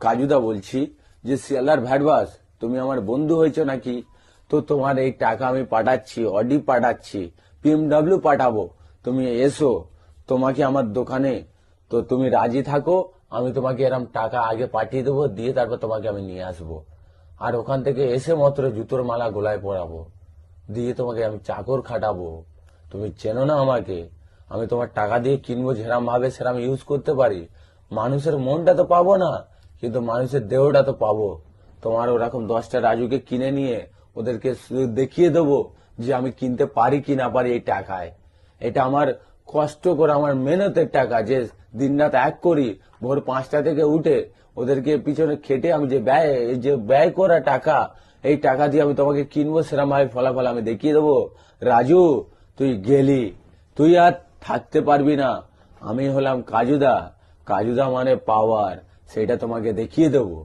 কাজুদা বলছি যে শিয়ালদার ভ্যাটবাস, তুমি আমার বন্ধু হয়েছো নাকি? তো তোমার এই টাকা আমি পাঠাচ্ছি, অডি পাঠাচ্ছি, পিএমডব্লিউ পাঠাবো, তুমি এসো তোমাকে আমার দোকানে। তো তুমি রাজি থাকো, আমি তোমাকে এরম টাকা আগে পাঠিয়ে দেবো, দিয়ে তারপর তোমাকে আমি নিয়ে আসবো। আর ওখান থেকে এসে মাত্র জুতোর মালা গলায় পরাবো, দিয়ে তোমাকে আমি চাকর খাটাবো। তুমি চেনো না আমাকে, আমি তোমার টাকা দিয়ে কিনবো, যেরাম ভাবে সেরাম ইউজ করতে পারি। মানুষের মনটা তো পাবো না, কিন্তু মানুষের দেহটা তো পাবো। তোমার ওরকম 10টা রাজুকে কিনে নিয়ে ওদেরকে শুধু দেখিয়ে দেবো যে আমি কিনতে পারি কি না পারি এই টাকায়। এটা আমার কষ্ট করে, আমার মেহনতের টাকা, যে দিনরাত এক করি, ভোর 5টা থেকে উঠে ওদেরকে পিছনে খেটে আমি যে ব্যয় করা টাকা, এই টাকা দিয়ে আমি তোমাকে কিনবো, সেরকম ভাবে ফলাফল আমি দেখিয়ে দেবো। রাজু, তুই গেলি, তুই আর থাকতে পারবি না। আমি হলাম কাজুদা, কাজুদা মানে পাওয়ার, সেটা তোমাকে দেখিয়ে দেবো।